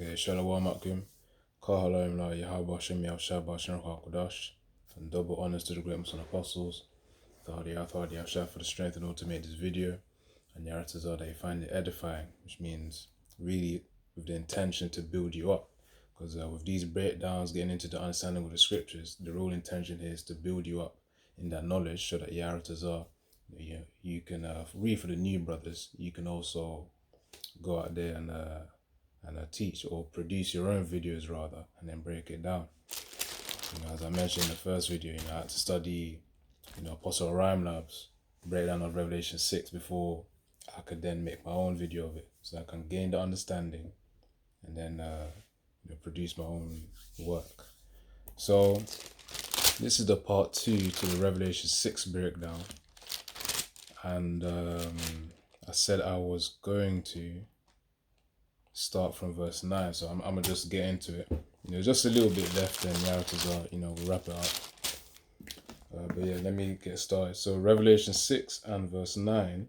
Okay, Shalom Akim, Kahalayim La Yahaba Shem Yahshaba Shem Hakodash, and double honors to the great Muslim apostles, Thadi Yahshua for the strength in order to make this video, and Yaratazah that you find it edifying, which means really with the intention to build you up. Because with these breakdowns, getting into the understanding of the scriptures, the real intention here is to build you up in that knowledge so that Yaratazah, you can read for the new brothers, you can also go out there and teach or produce your own videos rather, and then break it down. As I mentioned in the first video, I had to study, Apostle Rhyme Labs breakdown of Revelation 6 before I could then make my own video of it, so I can gain the understanding and then produce my own work. So this is the part 2 to the Revelation 6 breakdown, and I said I was going to start from verse 9, so I'm gonna just get into it. Just a little bit left, and Yaratazah, we'll wrap it up. But yeah, let me get started. So Revelation 6 and verse 9,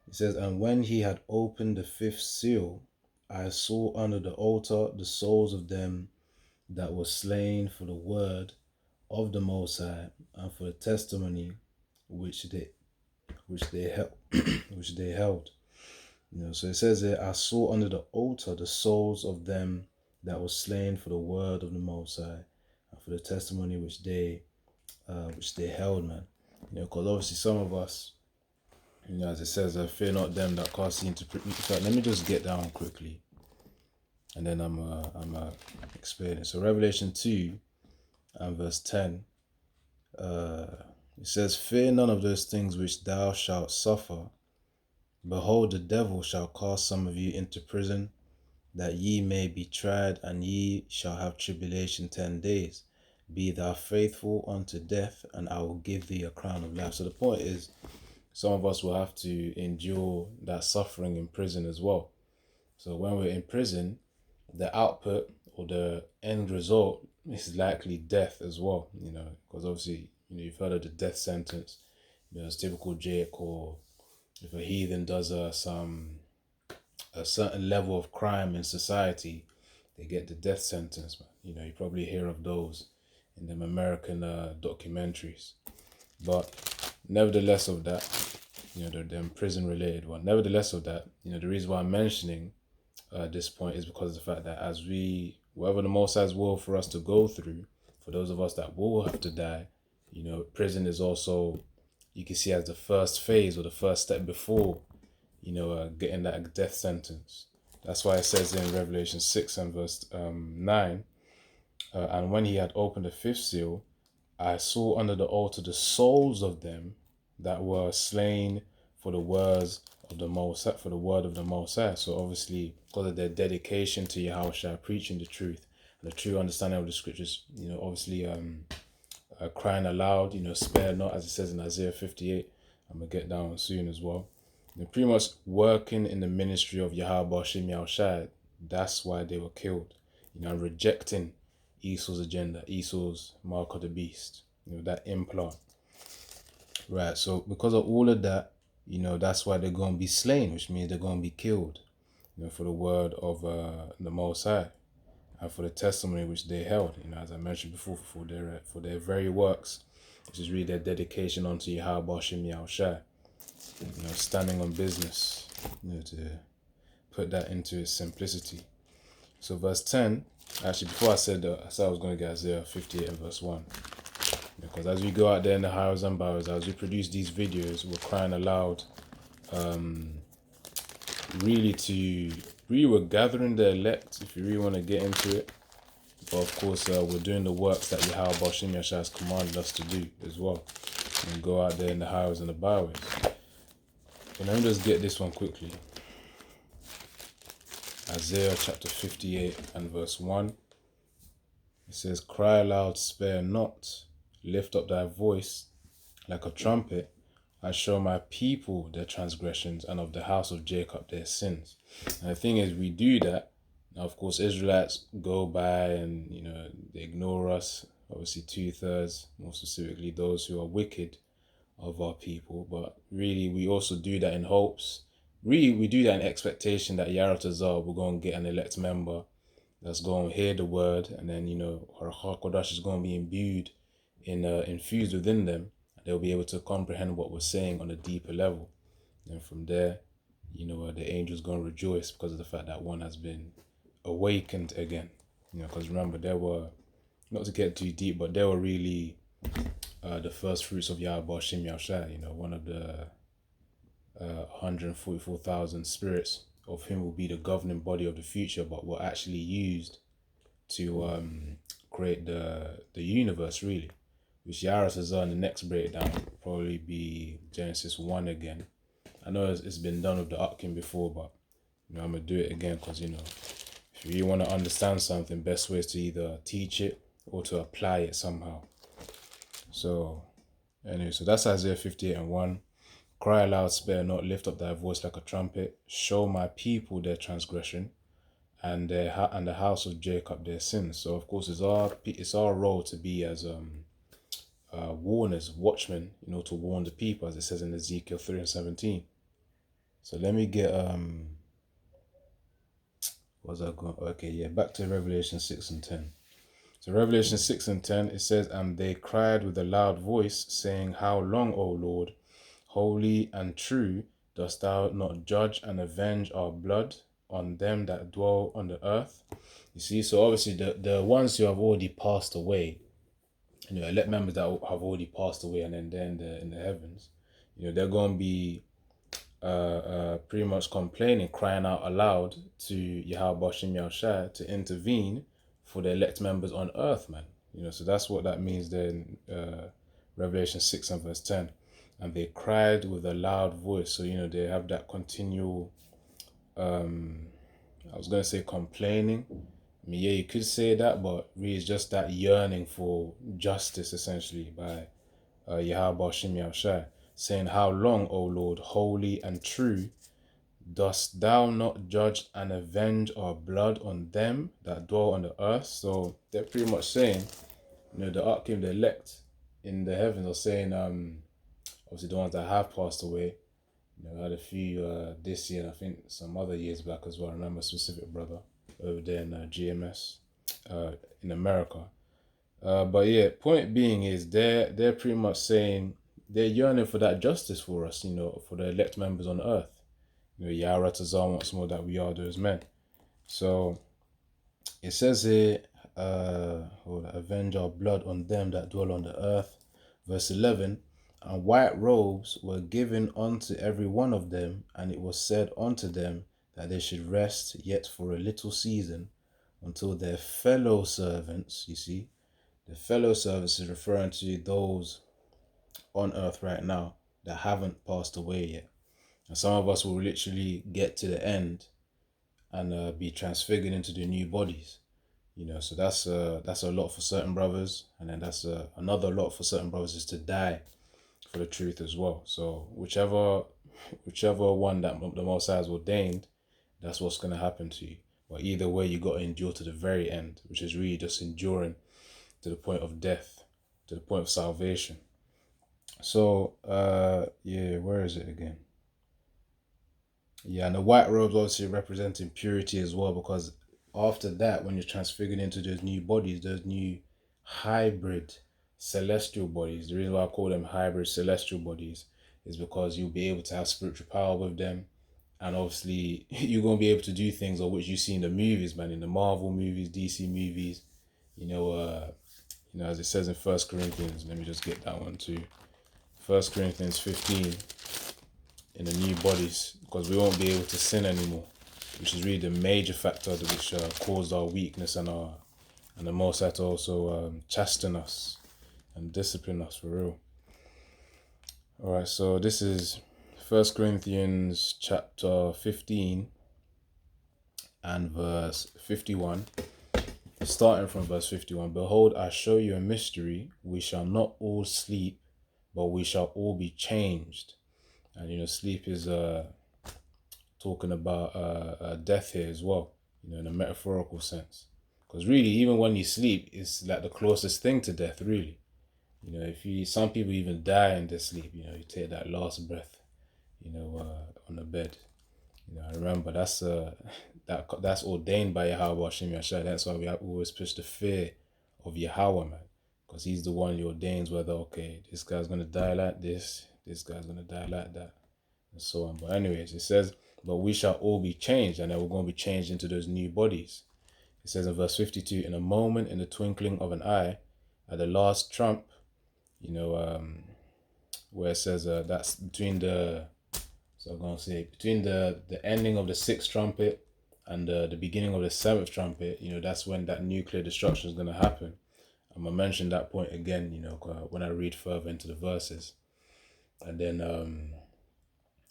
it says, "And when he had opened the fifth seal, I saw under the altar the souls of them that were slain for the word of the Most High and for the testimony which they held, which they held." So it says here, "I saw under the altar the souls of them that were slain for the word of the Most High and for the testimony which they held," man. Because obviously some of us, as it says, "Fear not them that cast into prison." In fact, let me just get down quickly, and then I'm explain it. So Revelation 2 and verse 10, it says, "Fear none of those things which thou shalt suffer. Behold, the devil shall cast some of you into prison, that ye may be tried, and ye shall have tribulation 10 days. Be thou faithful unto death, and I will give thee a crown of life." So the point is, some of us will have to endure that suffering in prison as well. So when we're in prison, the output or the end result is likely death as well, because obviously, you've heard of the death sentence. It's typical Jake, or if a heathen does a certain level of crime in society, they get the death sentence, man. You probably hear of those in them American documentaries. But nevertheless of that, them prison related one. Nevertheless of that, the reason why I'm mentioning this point is because of the fact that whatever the Most High's will for us to go through, for those of us that will have to die, prison is also, you can see as the first phase or the first step before, getting that death sentence. That's why it says in Revelation 6 and verse 9, "And when he had opened the fifth seal, I saw under the altar the souls of them that were slain for the words of the Most High, for the word of the Most High." So obviously, because of their dedication to Yahushua, preaching the truth and the true understanding of the scriptures, obviously crying aloud, "Spare not," as it says in Isaiah 58. I'm gonna get down soon as well. Pretty much working in the ministry of Yahweh Shem Yahushua. That's why they were killed. Rejecting Esau's agenda, Esau's mark of the beast, that implant. Right, so because of all of that, that's why they're going to be slain, which means they're going to be killed, for the word of the Most High and for the testimony which they held, as I mentioned before, for their very works, which is really their dedication unto Yahweh Shem Yahushua, standing on business, to put that into its simplicity. So verse 10, actually before I said I was going to get Isaiah 58 and verse 1. Because as we go out there in the highways and byways, as we produce these videos, we're crying aloud, we're gathering the elect, if you really want to get into it. But of course, we're doing the works that Yahweh Shem Yahushua has commanded us to do as well. And go out there in the highways and the byways. So let me just get this one quickly. Isaiah chapter 58 and verse 1. It says, "Cry aloud, spare not. Lift up thy voice like a trumpet. I show my people their transgressions, and of the house of Jacob their sins." And the thing is, we do that. Now, of course, Israelites go by and, they ignore us. Obviously, 2/3, more specifically, those who are wicked of our people. But really, we also do that in hopes really we do that in expectation that Yaratazar will go and get an elect member that's going to hear the word, and then her Hakodash is going to be infused within them, and they'll be able to comprehend what we're saying on a deeper level. And from there, the angel's going to rejoice because of the fact that one has been awakened again. Because remember, there were, not to get too deep, but they were really the first fruits of Yahweh Shem Yahshai, one of the 144,000 spirits of him will be the governing body of the future, but were actually used to create the universe, really. Which Yaras is on the next breakdown will probably be Genesis 1 again. I know it's been done with the Atkin before, but I'm going to do it again because, if you really want to understand something, best way is to either teach it or to apply it somehow. So, anyway, so that's Isaiah 58 and 1. Cry aloud, spare not, lift up thy voice like a trumpet. Show my people their transgression, and the house of Jacob their sins. So, of course, it's our role to be as warners, watchmen, to warn the people, as it says in Ezekiel 3 and 17. So let me get what's that going? Okay, yeah, back to Revelation 6 and 10. So Revelation 6 and 10, it says, and they cried with a loud voice, saying, how long, O Lord, holy and true, dost thou not judge and avenge our blood on them that dwell on the earth? You see, so obviously the ones who have already passed away, elect members that have already passed away, and then they're in the heavens, they're going to be pretty much complaining, crying out aloud to Yahweh Shem Yahushua to intervene for the elect members on earth, man. So that's what that means there in Revelation 6 and verse 10. And they cried with a loud voice. So, they have that continual, I was going to say complaining. I mean, yeah, you could say that, but really it's just that yearning for justice, essentially, by Yahweh Shem Yahushua, saying, how long, O Lord, holy and true, dost thou not judge and avenge our blood on them that dwell on the earth? So they're pretty much saying, the Archim, the elect in the heavens, are saying, obviously the ones that have passed away, I had a few this year, and I think some other years back as well. I remember a specific brother over there in GMS in America. But yeah, point being is they're pretty much saying they're yearning for that justice for us, for the elect members on earth. Yahweh Tazar wants more that we are those men. So it says here, avenge our blood on them that dwell on the earth. Verse 11, and white robes were given unto every one of them, and it was said unto them that they should rest yet for a little season until their fellow servants, you see, the fellow servants is referring to those on earth right now that haven't passed away yet. And some of us will literally get to the end and be transfigured into the new bodies. So that's a lot for certain brothers, and then that's another lot for certain brothers is to die for the truth as well. So whichever one that the Most High has ordained, that's what's going to happen to you. But either way, you got to endure to the very end, which is really just enduring to the point of death, to the point of salvation. So yeah, where is it again? Yeah, and the white robes obviously representing purity as well, because after that, when you're transfigured into those new bodies, those new hybrid celestial bodies, the reason why I call them hybrid celestial bodies is because you'll be able to have spiritual power with them, and obviously you're going to be able to do things of which you see in the movies, man, in the Marvel movies, DC movies, as it says in 1 Corinthians, let me just get that one too. 1 Corinthians 15, in the new bodies, because we won't be able to sin anymore, which is really the major factor which caused our weakness and the Most High to also chasten us and discipline us for real. Alright, so this is 1 Corinthians chapter 15 and verse 51. Starting from verse 51, behold, I show you a mystery. We shall not all sleep, but we shall all be changed. And sleep is talking about death here as well, in a metaphorical sense. Because really, even when you sleep, it's like the closest thing to death, really. Some people even die in their sleep. You take that last breath, on the bed. I remember that's ordained by Yahweh Hashem Yashai. That's why we have always push the fear of Yahweh, man, because he's the one who ordains whether okay, this guy's gonna die like this guy's gonna die like that, and so on. But anyways, it says, "But we shall all be changed, and then we're going to be changed into those new bodies." It says in verse 52, "In a moment, in the twinkling of an eye, at the last trump," where it says that's between the so I'm gonna say between the ending of the sixth trumpet and the beginning of the seventh trumpet, that's when that nuclear destruction is gonna happen. I'm gonna mention that point again, when I read further into the verses, and then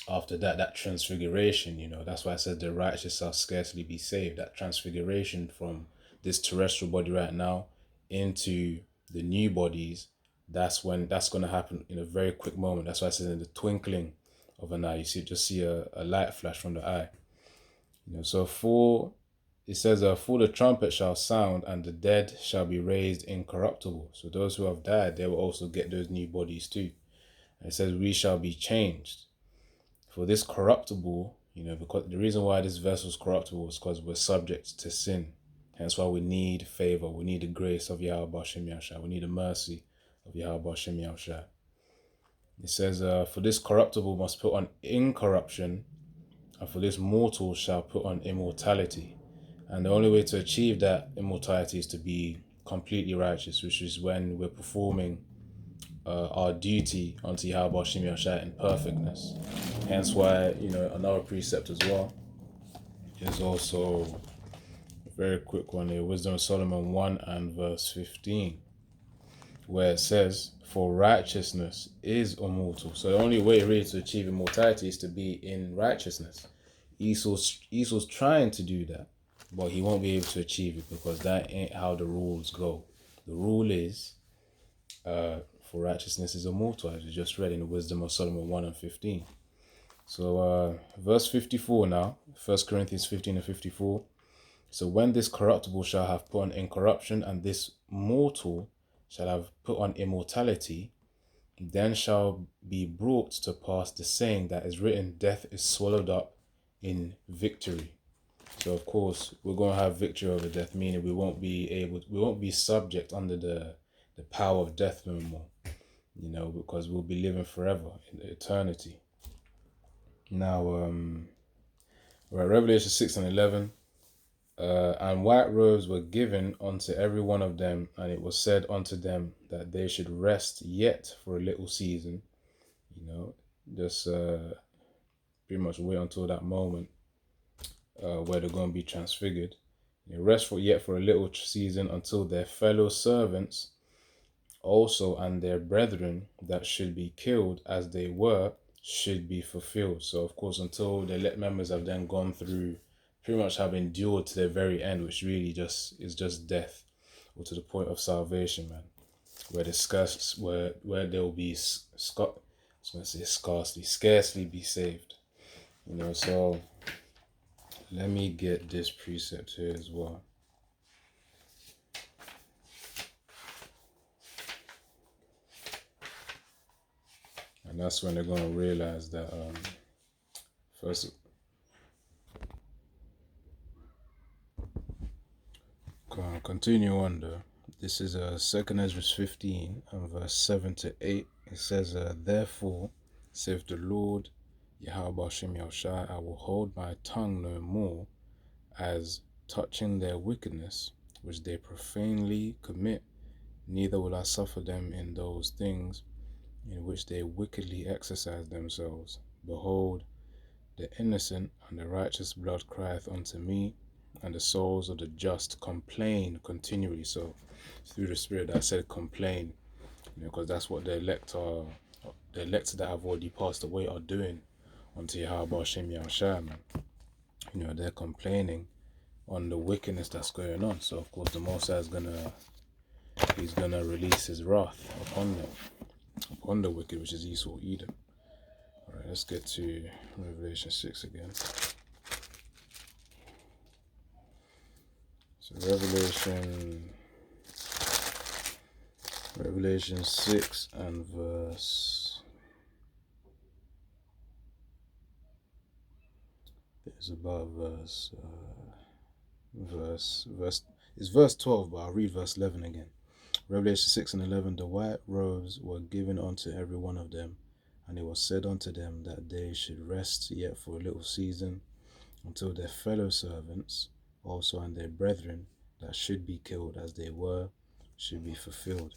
after that, that transfiguration, that's why I said the righteous shall scarcely be saved. That transfiguration from this terrestrial body right now into the new bodies, that's going to happen in a very quick moment. That's why I said in the twinkling of an eye, just see a light flash from the eye. So it says, for the trumpet shall sound and the dead shall be raised incorruptible. So those who have died, they will also get those new bodies too. And it says, we shall be changed. For this corruptible, because the reason why this vessel is corruptible is because we're subject to sin. Hence why we need favor. We need the grace of Yahweh Shem Yahshua. We need the mercy of Yahweh Shem Yahshua. It says, for this corruptible must put on incorruption, and for this mortal shall put on immortality. And the only way to achieve that immortality is to be completely righteous, which is when we're performing our duty unto Yahweh Shem Yahshua in perfectness. Hence why, another precept as well is also a very quick one here, Wisdom of Solomon 1 and verse 15, where it says, for righteousness is immortal. So the only way really to achieve immortality is to be in righteousness. Esau's trying to do that, but he won't be able to achieve it because that ain't how the rules go. The rule is, for righteousness is immortal, as we just read in the Wisdom of Solomon 1 and 15. So verse 54 now, 1 Corinthians 15 and 54. So when this corruptible shall have put on incorruption, and this mortal shall have put on immortality, then shall be brought to pass the saying that is written, death is swallowed up in victory. So of course we're going to have victory over death, meaning we won't be subject under the power of death no more, because we'll be living forever in eternity. Now, Revelation 6 and 11, and white robes were given unto every one of them, and it was said unto them that they should rest yet for a little season, just pretty much wait until that moment where they're going to be transfigured. Rest yet for a little season until their fellow servants also and their brethren that should be killed as they were should be fulfilled. So of course, until the elect members have then gone through, pretty much have endured to their very end, which really is just death, or to the point of salvation, man, where they'll be scarcely be saved. So let me get this precept here as well. And that's when they're going to realize that first, continue on though. This is 2 Ezra 15 and verse 7 to 8. It says, therefore, saith the Lord, Yahweh Shem Yahshai, I will hold my tongue no more as touching their wickedness, which they profanely commit, neither will I suffer them in those things in which they wickedly exercise themselves. Behold, the innocent and the righteous blood crieth unto me, and the souls of the just complain continually. So through the Spirit I said complain, because that's what the elect that have already passed away are doing unto Yahweh Shem Yahshai, man. They're complaining on the wickedness that's going on. So of course the Most High he's gonna release his wrath upon the wicked, which is Esau, Edom. Alright, let's get to Revelation 6 again. So Revelation 6 and verse, It's about it's verse 12, but I'll read verse 11 again. Revelation 6 and 11, the white robes were given unto every one of them, and it was said unto them that they should rest yet for a little season, until their fellow servants also and their brethren that should be killed as they were should be fulfilled.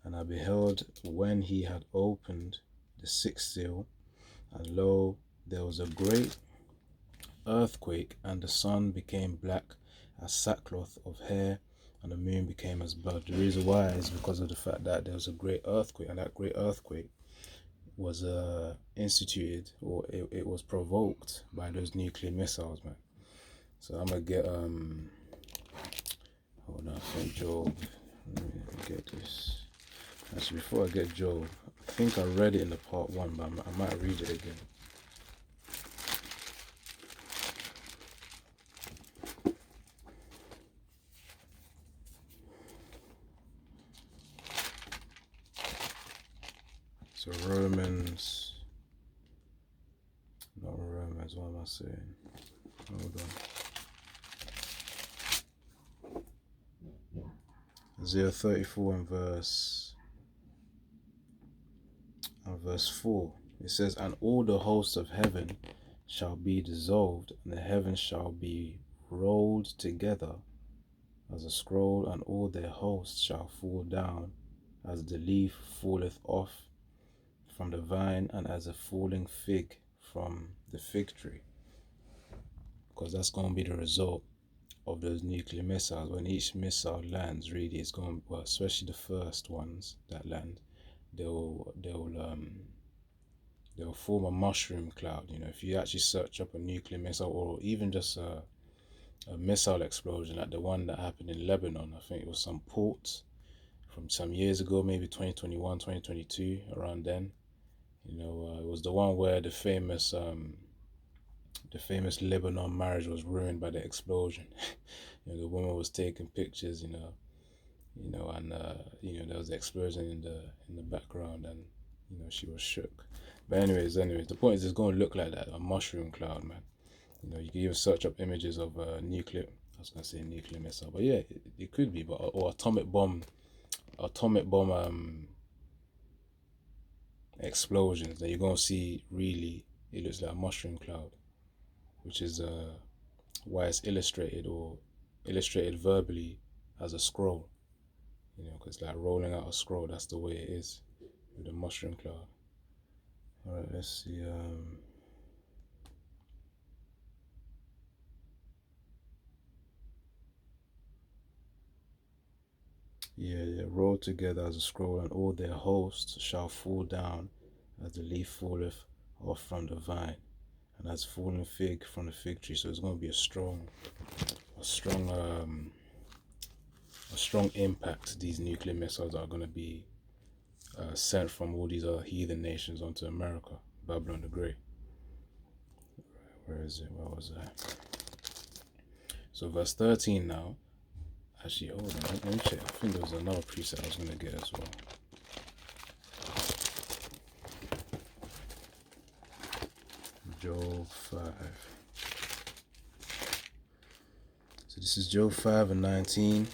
And I beheld when he had opened the sixth seal, and lo, there was a great earthquake, and the sun became black as sackcloth of hair, and the moon became as blood. The reason why is because of the fact that there was a great earthquake, and that great earthquake was instituted, or it was provoked by those nuclear missiles, man. So I'm gonna get hold on, I think Job. Let me get this. Actually, before I get Job, I think I read it in the part 1, but I might read it again. So Romans, not Romans, what am I saying? Hold on. Isaiah 34 and verse 4. It says, and all the hosts of heaven shall be dissolved, and the heavens shall be rolled together as a scroll, and all their hosts shall fall down, as the leaf falleth off from the vine, and as a falling fig from the fig tree. Because that's going to be the result of those nuclear missiles. When each missile lands, really, it's going, well, especially the first ones that land, they'll form a mushroom cloud. You know, if you actually search up a nuclear missile, or even just a missile explosion like the one that happened in Lebanon, I think it was some port from some years ago, maybe 2021, 2022, around then. You know, it was the one where the famous Lebanon marriage was ruined by the explosion. You know, the woman was taking pictures, and there was the explosion in the background, and she was shook. But anyways, the point is, it's going to look like that, a mushroom cloud, man. You know, you can even search up images of nuclear. I was gonna say nuclear missile, but yeah, it could be, but or atomic bomb explosions. Then you're gonna see, really, it looks like a mushroom cloud, which is why it's illustrated verbally as a scroll. You know, because like rolling out a scroll, that's the way it is with a mushroom cloud. All right, let's see. Roll together as a scroll, and all their hosts shall fall down, as the leaf falleth off from the vine, and as fallen fig from the fig tree. So it's going to be a strong impact. These nuclear missiles are going to be sent from all these other heathen nations onto America, Babylon the Great. Where is it? Where was that? So verse 13 now. Actually, hold on, let me check. I think there was another preset I was going to get as well. Job 5. So this is Job 5 and 19.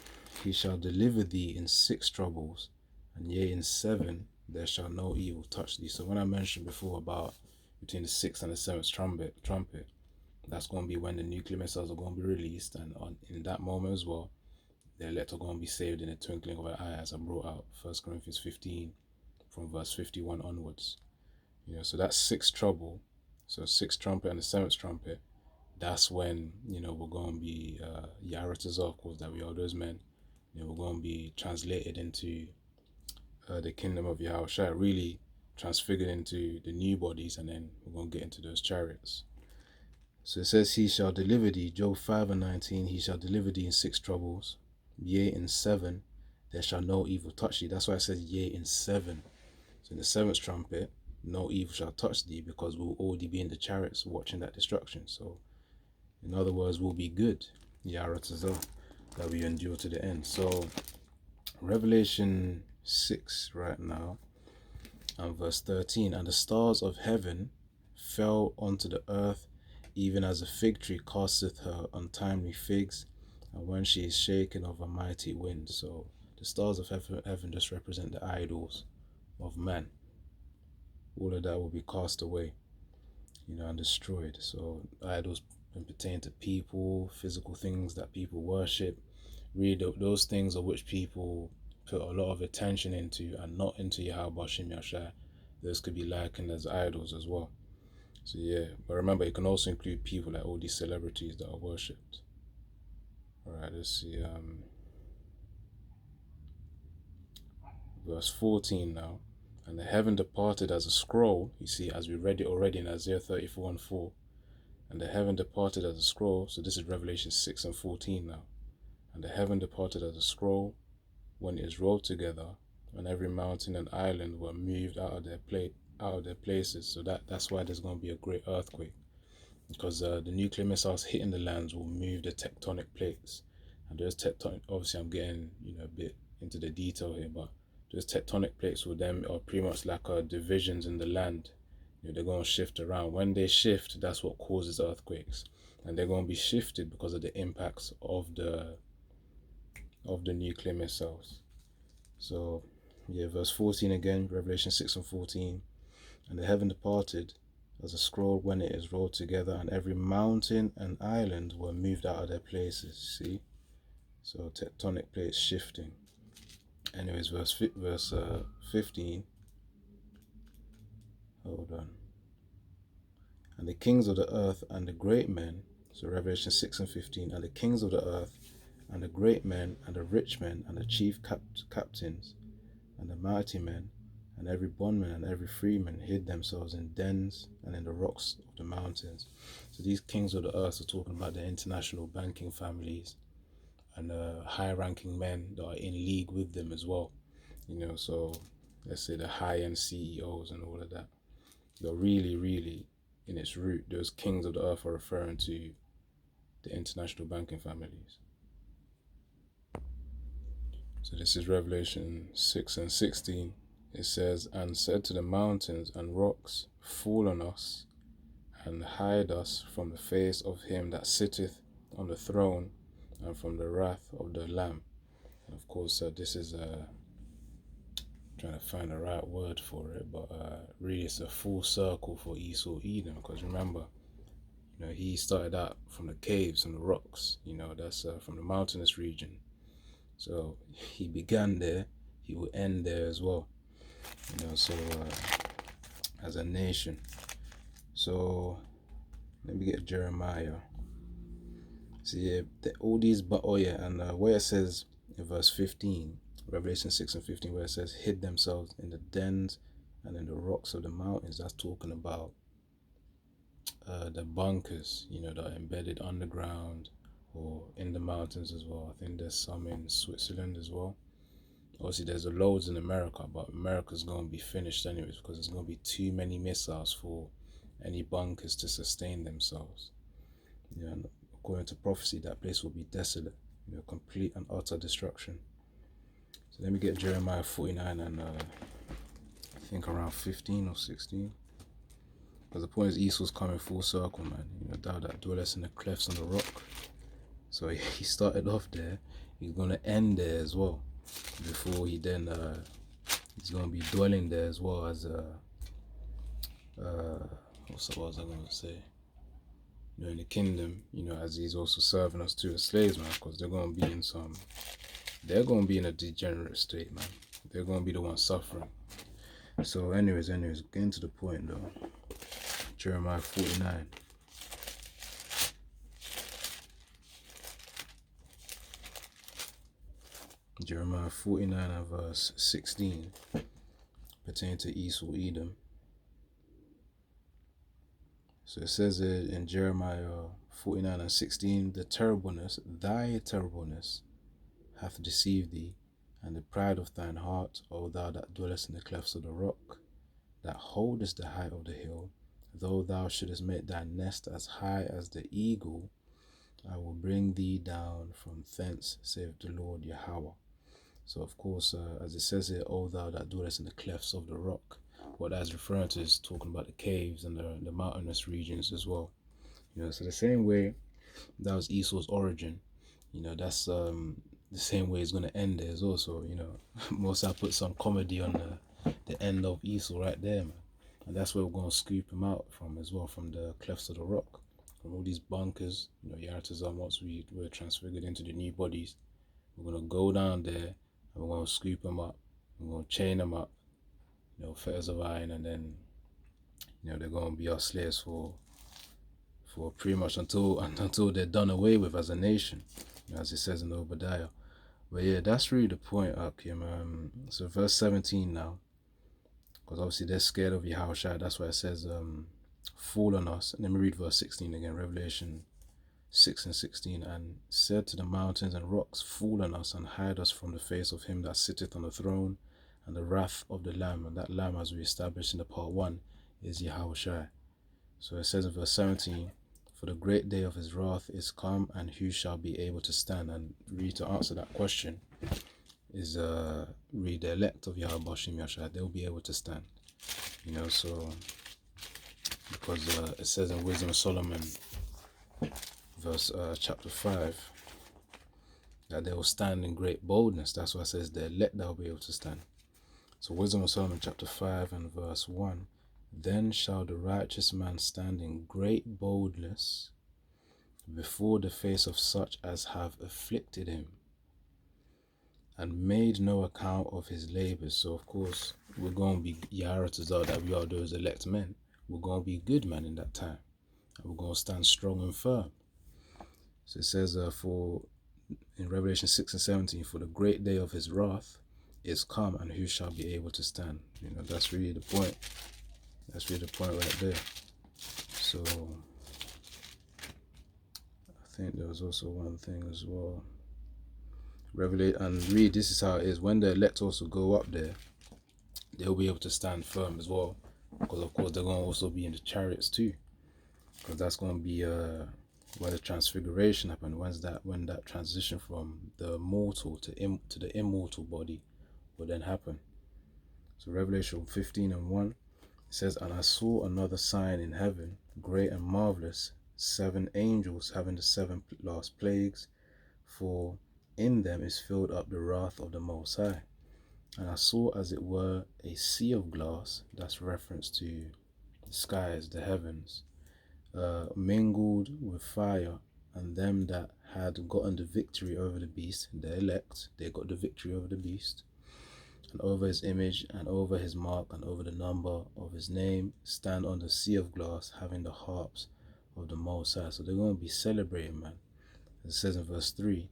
He shall deliver thee in 6 troubles, and yea, in 7 there shall no evil touch thee. So when I mentioned before about between the 6th and the 7th trumpet, that's going to be when the nuclear missiles are going to be released, and in that moment as well, the elect are going to be saved in a twinkling of an eye, as I brought out 1 Corinthians 15 from verse 51 onwards. You know, so that's 6th trouble. So 6th trumpet and the 7th trumpet, that's when, we're going to be Yaratazar, of course, that we are those men. We're going to be translated into the kingdom of Yahushua, really transfigured into the new bodies, and then we're going to get into those chariots. So it says, he shall deliver thee, Job 5 and 19, he shall deliver thee in 6 troubles, yea, in 7 there shall no evil touch thee. That's why I said yea, in 7. So in the 7th trumpet, no evil shall touch thee, because we'll already be in the chariots watching that destruction. So in other words, we'll be good, Yaratazah, that we endure to the end. So Revelation 6 right now, and verse 13, and the stars of heaven fell onto the earth, even as a fig tree casteth her untimely figs, and when she is shaken of a mighty wind. So the stars of heaven just represent the idols of man. All of that will be cast away, and destroyed. So idols pertain to people, physical things that people worship. Really, those things of which people put a lot of attention into and not into Yahweh Shem Yashai, those could be likened as idols as well. So yeah, but remember, it can also include people like all these celebrities that are worshipped. Alright, let's see. Verse 14 now. And the heaven departed as a scroll. You see, as we read it already in Isaiah 34:4. And the heaven departed as a scroll. So this is Revelation 6:14 now. And the heaven departed as a scroll when it is rolled together, and every mountain and island were moved out of their places. So that's why there's going to be a great earthquake, because the nuclear missiles hitting the lands will move the tectonic plates. And those tectonic, obviously I'm getting a bit into the detail here, but those tectonic plates will then are pretty much like divisions in the land. They're going to shift around. When they shift, that's what causes earthquakes, and they're going to be shifted because of the impacts of the nuclear missiles. So yeah, verse 14 again, Revelation 6:14. And the heaven departed as a scroll when it is rolled together, and every mountain and island were moved out of their places. See, so tectonic plates shifting. Anyways, verse 15. Hold on. And the kings of the earth and the great men. So Revelation 6:15. And the kings of the earth and the great men and the rich men and the chief captains and the mighty men and every bondman and every freeman hid themselves in dens and in the rocks of the mountains. So these kings of the earth are talking about the international banking families and high-ranking men that are in league with them as well. So let's say the high-end CEOs and all of that. They're really, really, in its root, those kings of the earth are referring to the international banking families. So this is Revelation 6:16. It says, and said to the mountains and rocks, fall on us, and hide us from the face of him that sitteth on the throne, and from the wrath of the Lamb. And of course, this is trying to find the right word for it, but really it's a full circle for Esau Edom, because remember, he started out from the caves and the rocks, that's from the mountainous region. So he began there, he will end there as well, so as a nation. So let me get Jeremiah. See, all these, but and where it says in verse 15, Revelation 6:15, where it says hid themselves in the dens and in the rocks of the mountains, that's talking about the bunkers, that are embedded underground or in the mountains as well. I think there's some in Switzerland as well. Obviously there's loads in America, but America's going to be finished anyways, because there's going to be too many missiles for any bunkers to sustain themselves. And according to prophecy, that place will be desolate, complete and utter destruction. So let me get Jeremiah 49 and I think around 15 or 16. Because the point is, Esau's coming full circle, man. Thou that dwellest in the clefts on the rock. So he started off there. He's going to end there as well. Before he then, he's going to be dwelling there as well as, what was I going to say? In the kingdom, as he's also serving us too as slaves, man. Because they're going to be in a degenerate state, man. They're going to be the ones suffering. So anyways, getting to the point though. Jeremiah 49. Jeremiah 49 and verse 16, pertaining to Esau Edom. So it says it in Jeremiah 49 and 16, thy terribleness hath deceived thee, and the pride of thine heart, O thou that dwellest in the clefts of the rock, that holdest the height of the hill, though thou shouldest make thy nest as high as the eagle, I will bring thee down from thence, saith the Lord Yahweh. So of course, as it says here, O thou that dwellest in the clefts of the rock, what that's referring to is talking about the caves and the mountainous regions as well. So the same way that was Esau's origin, that's the same way it's gonna end there as well. So, Mosai put some comedy on the end of Esau right there, man. And that's where we're gonna scoop him out from as well, from the clefts of the rock, from all these bunkers. Yaratazar, once we were transfigured into the new bodies, we're gonna go down there and we're gonna scoop him up. We're gonna chain him up, fetters of iron, and then they're gonna be our slaves for pretty much until they're done away with as a nation, as it says in Obadiah. But yeah, that's really the point, Akim. So verse 17 now, because obviously they're scared of Yahushua. That's why it says, fall on us. And let me read verse 16 again, Revelation 6 and 16. And said to the mountains and rocks, fall on us and hide us from the face of him that sitteth on the throne and the wrath of the Lamb. And that Lamb, as we established in the part 1, is Yahushua. So it says in verse 17, for the great day of his wrath is come, and who shall be able to stand? And really, to answer that question is read the elect of Yahweh Bashim Yashai. They'll be able to stand. So because it says in Wisdom of Solomon, verse chapter 5, that they will stand in great boldness. That's why it says the elect they'll be able to stand. So Wisdom of Solomon chapter 5 and verse 1. Then shall the righteous man stand in great boldness before the face of such as have afflicted him and made no account of his labors. So of course we're going to be Yaharatazar, that we are those elect men. We're going to be good men in that time, and we're going to stand strong and firm. So it says in Revelation 6 and 17, for the great day of his wrath is come, and who shall be able to stand? That's really the point. That's really the point right there. So I think there was also one thing as well. And read, this is how it is. When the elect also go up there, they'll be able to stand firm as well. Because of course they're going to also be in the chariots too. Because that's going to be where the transfiguration happened. When that transition from the mortal to the immortal body will then happen. So Revelation 15 and 1. It says, and I saw another sign in heaven, great and marvelous, 7 angels having the 7 last plagues, for in them is filled up the wrath of the Most High. And I saw as it were a sea of glass, that's reference to the skies, the heavens, mingled with fire, and them that had gotten the victory over the beast, the elect, they got the victory over the beast, and over his image, and over his mark, and over the number of his name, stand on the sea of glass, having the harps of the Most High. So they're going to be celebrating, man. It says in verse 3,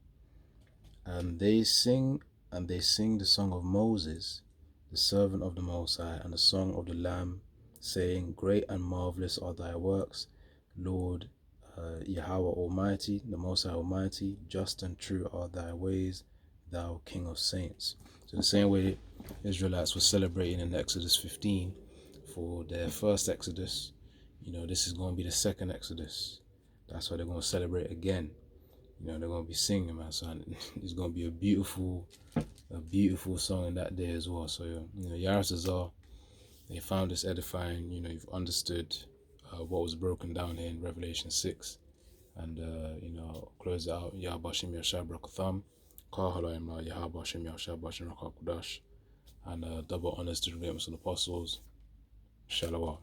and they sing the song of Moses, the servant of the Most High, and the song of the Lamb, saying, great and marvelous are thy works, Lord Yahweh Almighty, the Most High Almighty. Just and true are thy ways, thou King of saints. So the same way Israelites were celebrating in Exodus 15 for their first Exodus, this is going to be the second Exodus. That's why they're going to celebrate again. They're going to be singing, man. So it's going to be a beautiful song in that day as well. So, Yaharatazar, they found this edifying. You've understood what was broken down here in Revelation 6. And, I'll close it out. Yah Bashim Yashab Rakatham. Kahalayim Yah Bashim Yashab Bashim Rakakudash. And double honors to the great Muslim apostles. Shalom.